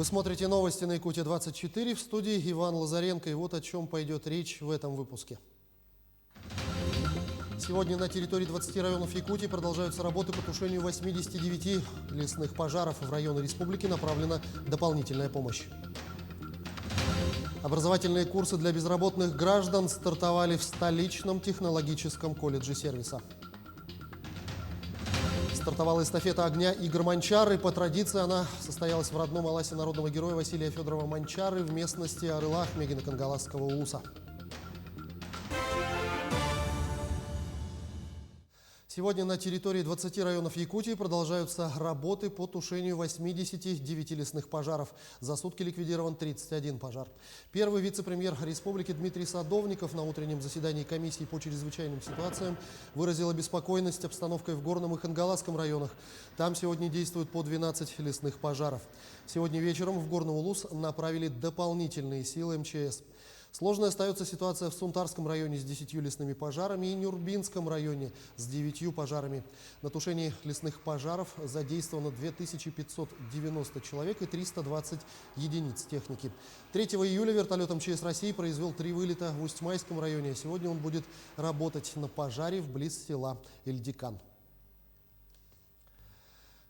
Вы смотрите новости на Якутия-24, в студии Иван Лазаренко. И вот о чем пойдет речь в этом выпуске. Сегодня на территории 20 районов Якутии продолжаются работы по тушению 89 лесных пожаров. В районы республики направлена дополнительная помощь. Образовательные курсы для безработных граждан стартовали в столичном технологическом колледже сервиса. Стартовала эстафета огня игр Манчары. По традиции она состоялась в родном Аласе народного героя Василия Федорова Манчары в местности Арылах Мегино-Кангаласского улуса. Сегодня на территории 20 районов Якутии продолжаются работы по тушению 89 лесных пожаров. За сутки ликвидирован 31 пожар. Первый вице-премьер республики Дмитрий Садовников на утреннем заседании комиссии по чрезвычайным ситуациям выразил обеспокоенность обстановкой в Горном и Хангаласском районах. Там сегодня действуют по 12 лесных пожаров. Сегодня вечером в Горный Улус направили дополнительные силы МЧС. Сложной остается ситуация в Сунтарском районе с 10 лесными пожарами и Нюрбинском районе с 9 пожарами. На тушении лесных пожаров задействовано 2590 человек и 320 единиц техники. 3 июля вертолет МЧС России произвел 3 вылета в Усть-Майском районе. Сегодня он будет работать на пожаре вблизи села Эльдикан.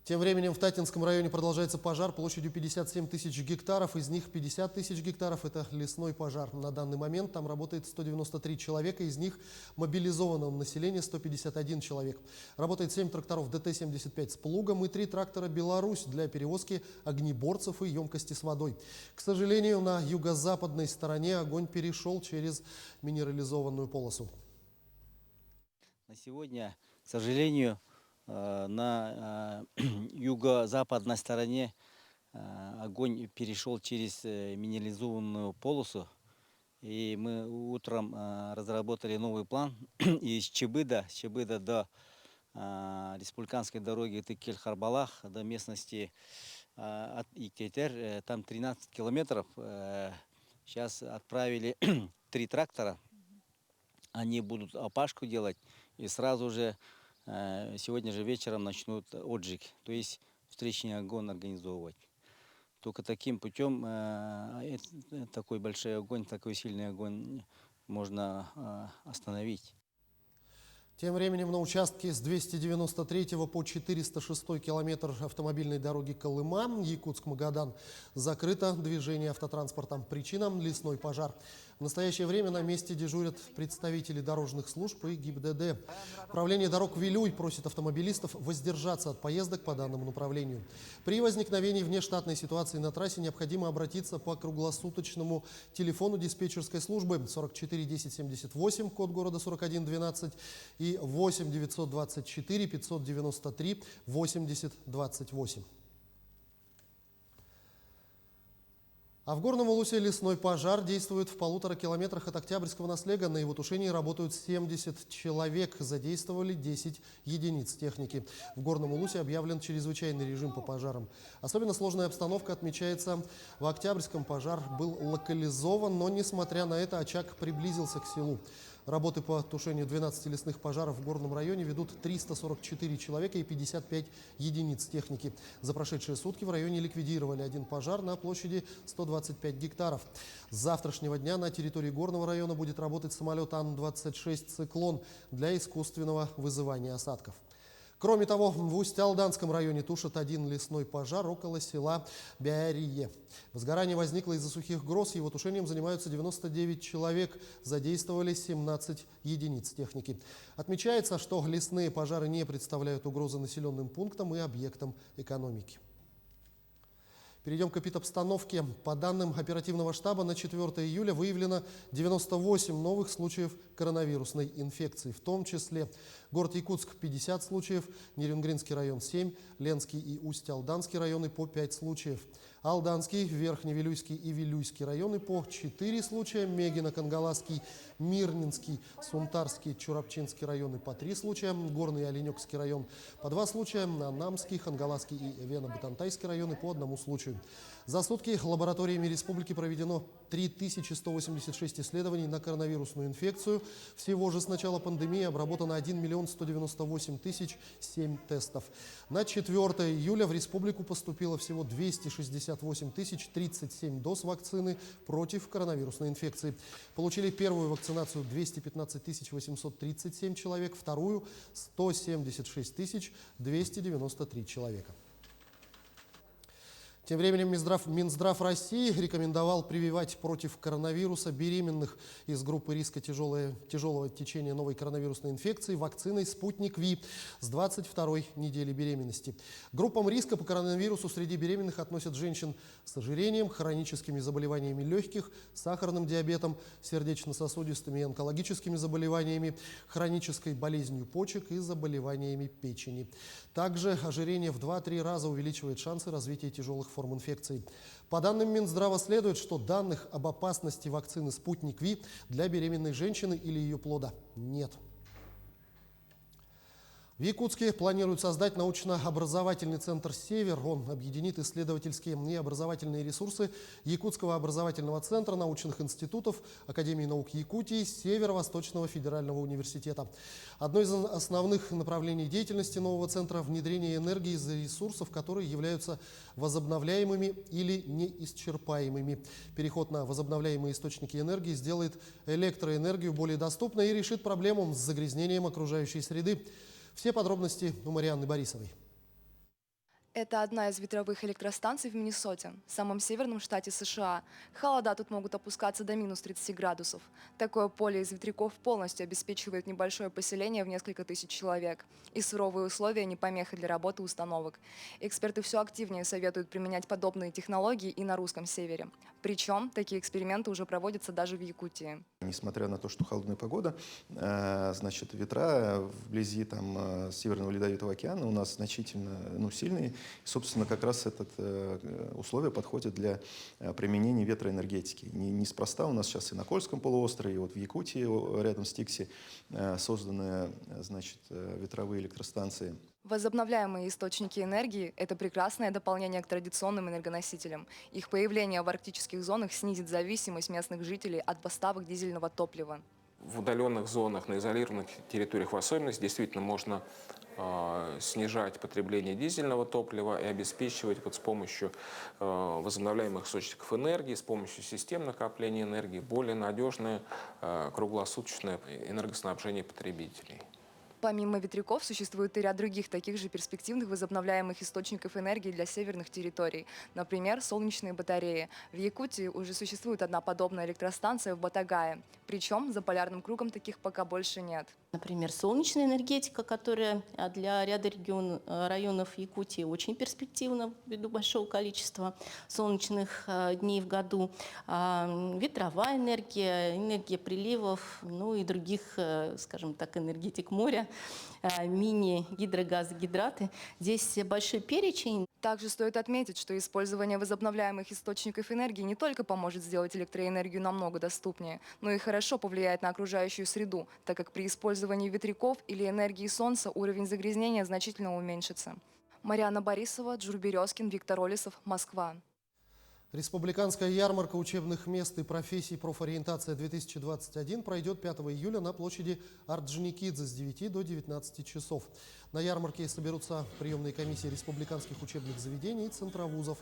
Тем временем в Татинском районе продолжается пожар площадью 57 тысяч гектаров. Из них 50 тысяч гектаров – это лесной пожар. На данный момент там работает 193 человека, из них мобилизованного населения 151 человек. Работает 7 тракторов ДТ-75 с плугом и 3 трактора «Беларусь» для перевозки огнеборцев и емкости с водой. К сожалению, на юго-западной стороне огонь перешел через минерализованную полосу. На сегодня, к сожалению, на юго-западной стороне огонь перешел через минерализованную полосу. И мы утром разработали новый план. Из Чебыда до республиканской дороги Тыкель-Харбалах, до местности от Иктетер, там 13 километров. Сейчас отправили 3 трактора. Они будут опашку делать и сразу же сегодня же вечером начнут отжиг, то есть встречный огонь организовывать. Только таким путем такой большой огонь, такой сильный огонь можно остановить. Тем временем на участке с 293 по 406 километр автомобильной дороги Колыма, Якутск-Магадан, закрыто движение автотранспортом. Причина – лесной пожар. В настоящее время на месте дежурят представители дорожных служб и ГИБДД. Управление дорог Вилюй просит автомобилистов воздержаться от поездок по данному направлению. При возникновении внештатной ситуации на трассе необходимо обратиться по круглосуточному телефону диспетчерской службы 44 10 78, код города 41 12 и 8 924 593 80 28. А в Горном Улусе лесной пожар действует в 1,5 километрах от Октябрьского наслега. На его тушении работают 70 человек. Задействовали 10 единиц техники. В Горном Улусе объявлен чрезвычайный режим по пожарам. Особенно сложная обстановка отмечается в Октябрьском. Пожар был локализован, но, несмотря на это, очаг приблизился к селу. Работы по тушению 12 лесных пожаров в Горном районе ведут 344 человека и 55 единиц техники. За прошедшие сутки в районе ликвидировали 1 пожар на площади 125 гектаров. С завтрашнего дня на территории Горного района будет работать самолет Ан-26 «Циклон» для искусственного вызывания осадков. Кроме того, в Усть-Алданском районе тушат 1 лесной пожар около села Бярие. Возгорание возникло из-за сухих гроз. Его тушением занимаются 99 человек. Задействовали 17 единиц техники. Отмечается, что лесные пожары не представляют угрозы населенным пунктам и объектам экономики. Перейдем к эпидобстановке. По данным оперативного штаба, на 4 июля выявлено 98 новых случаев коронавирусной инфекции, в том числе город Якутск 50 случаев, Нерюнгринский район 7, Ленский и Усть-Алданский районы по 5 случаев. Алданский, Верхневилюйский и Вилюйский районы по 4 случая, Мегино-Кангаласский, Мирнинский, Сунтарский, Чурапчинский районы по 3 случая, Горный и Оленёкский район по 2 случая, Намский, Хангаласский и Вено-Бутантайский районы по 1 случаю. За сутки лабораториями республики проведено 3186 исследований на коронавирусную инфекцию. Всего же с начала пандемии обработано 1 198 007 тестов. На 4 июля в республику поступило всего 268 037 доз вакцины против коронавирусной инфекции. Получили первую вакцинацию 215 837 человек, вторую – 176 293 человека. Тем временем Минздрав России рекомендовал прививать против коронавируса беременных из группы риска тяжелого течения новой коронавирусной инфекции вакциной «Спутник Ви» с 22-й недели беременности. К группам риска по коронавирусу среди беременных относят женщин с ожирением, хроническими заболеваниями легких, сахарным диабетом, сердечно-сосудистыми и онкологическими заболеваниями, хронической болезнью почек и заболеваниями печени. Также ожирение в 2-3 раза увеличивает шансы развития тяжелых форм инфекций. По данным Минздрава следует, что данных об опасности вакцины «Спутник Ви» для беременной женщины или ее плода нет. В Якутске планируют создать научно-образовательный центр «Север». Он объединит исследовательские и образовательные ресурсы Якутского образовательного центра, научных институтов, Академии наук Якутии, Северо-Восточного федерального университета. Одно из основных направлений деятельности нового центра – внедрение энергии из ресурсов, которые являются возобновляемыми или неисчерпаемыми. Переход на возобновляемые источники энергии сделает электроэнергию более доступной и решит проблему с загрязнением окружающей среды. Все подробности у Марианны Борисовой. Это одна из ветровых электростанций в Миннесоте, самом северном штате США. Холода тут могут опускаться до минус 30 градусов. Такое поле из ветряков полностью обеспечивает небольшое поселение в несколько тысяч человек. И суровые условия не помеха для работы установок. Эксперты все активнее советуют применять подобные технологии и на русском севере. Причем такие эксперименты уже проводятся даже в Якутии. Несмотря на то, что холодная погода, значит, ветра вблизи Северного Ледовитого океана у нас значительно сильные. И, собственно, как раз это условие подходит для применения ветроэнергетики. Неспроста у нас сейчас и на Кольском полуострове, и вот в Якутии, рядом с Тикси, созданы, значит, ветровые электростанции. Возобновляемые источники энергии – это прекрасное дополнение к традиционным энергоносителям. Их появление в арктических зонах снизит зависимость местных жителей от поставок дизельного топлива. В удаленных зонах, на изолированных территориях в особенности, действительно можно снижать потребление дизельного топлива и обеспечивать с помощью возобновляемых источников энергии, с помощью систем накопления энергии более надежное круглосуточное энергоснабжение потребителей. Помимо ветряков существует и ряд других таких же перспективных возобновляемых источников энергии для северных территорий. Например, солнечные батареи. В Якутии уже существует одна подобная электростанция в Батагае. Причем за полярным кругом таких пока больше нет. Например, солнечная энергетика, которая для ряда районов Якутии очень перспективна ввиду большого количества солнечных дней в году. Ветровая энергия, энергия приливов, и других, скажем так, энергетик моря, мини-гидрогазы, гидраты. Здесь большой перечень. Также стоит отметить, что использование возобновляемых источников энергии не только поможет сделать электроэнергию намного доступнее, но и хорошо повлияет на окружающую среду, так как при использовании ветряков или энергии солнца уровень загрязнения значительно уменьшится. Марианна Борисова, Джур Березкин, Виктор Олесов, Москва. Республиканская ярмарка учебных мест и профессий «Профориентация-2021» пройдет 5 июля на площади Орджоникидзе с 9 до 19 часов. На ярмарке соберутся приемные комиссии республиканских учебных заведений и центровузов.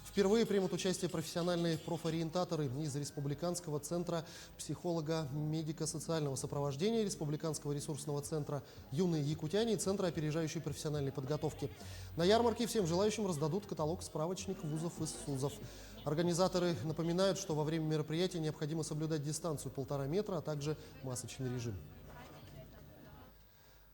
Впервые примут участие профессиональные профориентаторы из Республиканского центра психолого-медико-социального сопровождения, Республиканского ресурсного центра «Юные якутяне» и Центра опережающей профессиональной подготовки. На ярмарке всем желающим раздадут каталог-справочник вузов и СУЗов. Организаторы напоминают, что во время мероприятия необходимо соблюдать дистанцию 1,5 метра, а также масочный режим.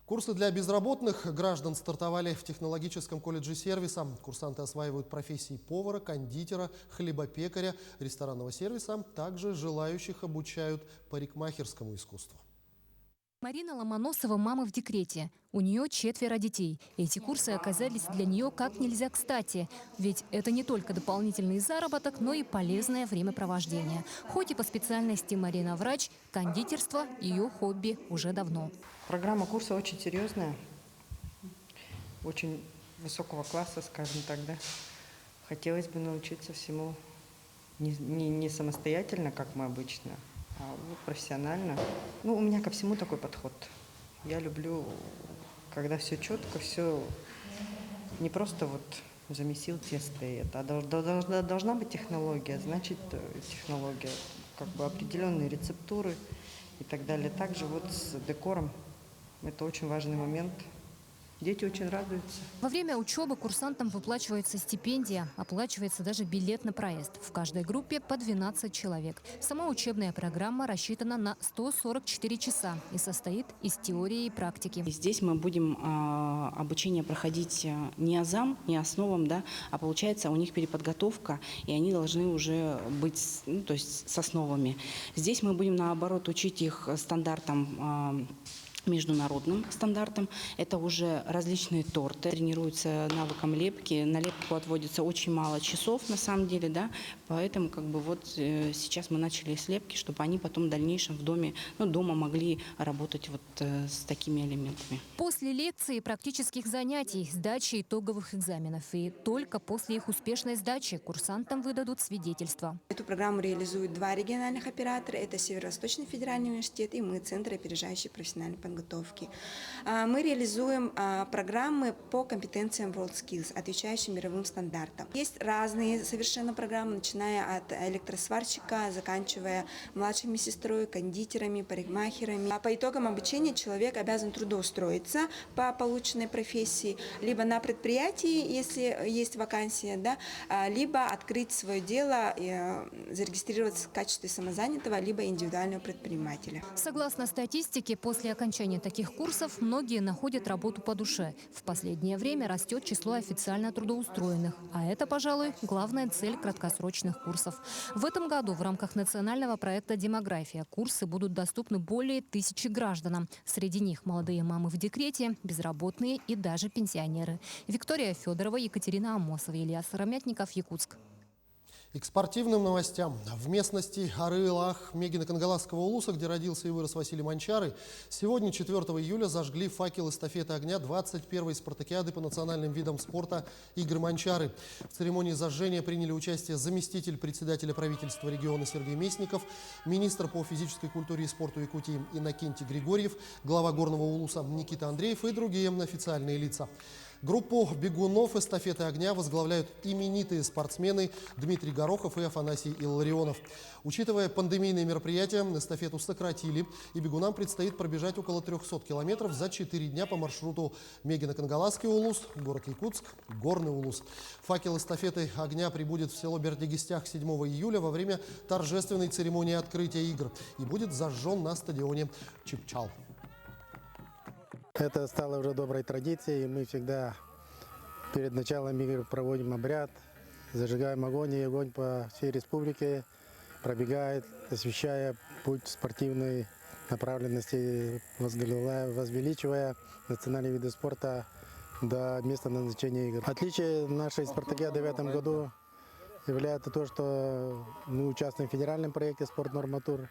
Курсы для безработных граждан стартовали в технологическом колледже сервиса. Курсанты осваивают профессии повара, кондитера, хлебопекаря, ресторанного сервиса. Также желающих обучают парикмахерскому искусству. Марина Ломоносова – мама в декрете. У нее 4 детей. Эти курсы оказались для нее как нельзя кстати. Ведь это не только дополнительный заработок, но и полезное времяпровождение. Хоть и по специальности Марина врач, кондитерство – ее хобби уже давно. Программа курса очень серьезная, очень высокого класса, скажем так, да. Хотелось бы научиться всему не самостоятельно, как мы обычно, а вот профессионально. Ну, у меня ко всему такой подход. Я люблю, когда все четко, все не просто вот замесил тесто и это, а должна быть технология, значит технология, как бы определенные рецептуры и так далее. Также вот с декором это очень важный момент. Дети очень радуются. Во время учебы курсантам выплачивается стипендия, оплачивается даже билет на проезд. В каждой группе по 12 человек. Сама учебная программа рассчитана на 144 часа и состоит из теории и практики. Здесь мы будем обучение проходить не азам, не основам, да, а получается у них переподготовка, и они должны уже быть, ну, то есть с основами. Здесь мы будем, наоборот, учить их стандартам, международным стандартам. Это уже различные торты, тренируются навыкам лепки. На лепку отводится очень мало часов на самом деле, да, поэтому как бы вот сейчас мы начали с лепки, чтобы они потом в дальнейшем в доме, ну, дома могли работать вот с такими элементами. После лекции и практических занятий, сдачи итоговых экзаменов. И только после их успешной сдачи курсантам выдадут свидетельство. Эту программу реализуют 2 региональных оператора. Это Северо-Восточный федеральный университет и мы, Центр опережающей профессиональной подготовки. Мы реализуем программы по компетенциям WorldSkills, отвечающим мировым стандартам. Есть разные совершенно программы, начиная от электросварщика, заканчивая младшей сестрой, кондитерами, парикмахерами. По итогам обучения человек обязан трудоустроиться по полученной профессии, либо на предприятии, если есть вакансия, да, либо открыть свое дело, зарегистрироваться в качестве самозанятого, либо индивидуального предпринимателя. Согласно статистике, после окончания таких курсов многие находят работу по душе. В последнее время растет число официально трудоустроенных. А это, пожалуй, главная цель краткосрочных курсов. В этом году в рамках национального проекта «Демография» курсы будут доступны более 1000 гражданам. Среди них молодые мамы в декрете, безработные и даже пенсионеры. Виктория Федорова, Екатерина Амосова, Илья Сыромятников, Якутск. И к спортивным новостям. В местности Арылах Мегино-Кангаласского улуса, где родился и вырос Василий Манчары, сегодня, 4 июля, зажгли факел эстафеты огня 21-й спартакиады по национальным видам спорта «Игры Манчары». В церемонии зажжения приняли участие заместитель председателя правительства региона Сергей Местников, министр по физической культуре и спорту Якутии Иннокентий Григорьев, глава горного улуса Никита Андреев и другие официальные лица. Группу бегунов эстафеты огня возглавляют именитые спортсмены Дмитрий Горохов и Афанасий Илларионов. Учитывая пандемийные мероприятия, эстафету сократили, и бегунам предстоит пробежать около 300 километров за 4 дня по маршруту Мегино-Кангаласский улус, город Якутск, горный улус. Факел эстафеты огня прибудет в село Бердигистях 7 июля во время торжественной церемонии открытия игр и будет зажжен на стадионе Чипчал. Это стало уже доброй традицией. Мы всегда перед началом игр проводим обряд, зажигаем огонь, и огонь по всей республике пробегает, освещая путь спортивной направленности, возвеличивая национальные виды спорта до места назначения игр. Отличие нашей спартакиады в этом году является то, что мы участвуем в федеральном проекте «Спорт Норматур».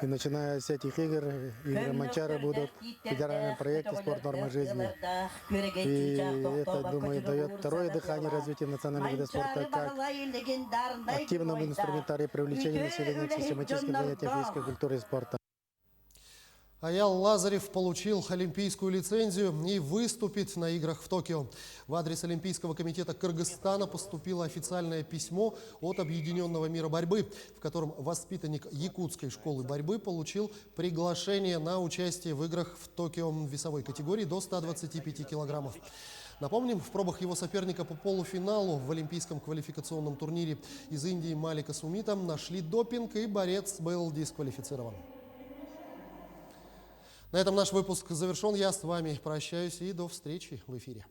И начиная с этих игр, игры Манчары будут в федеральном проекте «Спорт Норма жизни». И это, думаю, дает второе дыхание развития национального вида спорта, как активному инструментарию привлечения населения к систематическим занятиям физической культуры и спорта. Аял Лазарев получил олимпийскую лицензию и выступит на играх в Токио. В адрес Олимпийского комитета Кыргызстана поступило официальное письмо от Объединенного мира борьбы, в котором воспитанник Якутской школы борьбы получил приглашение на участие в играх в Токио в весовой категории до 125 килограммов. Напомним, в пробах его соперника по полуфиналу в олимпийском квалификационном турнире из Индии Малика Сумита нашли допинг, и борец был дисквалифицирован. На этом наш выпуск завершен. Я с вами прощаюсь и до встречи в эфире.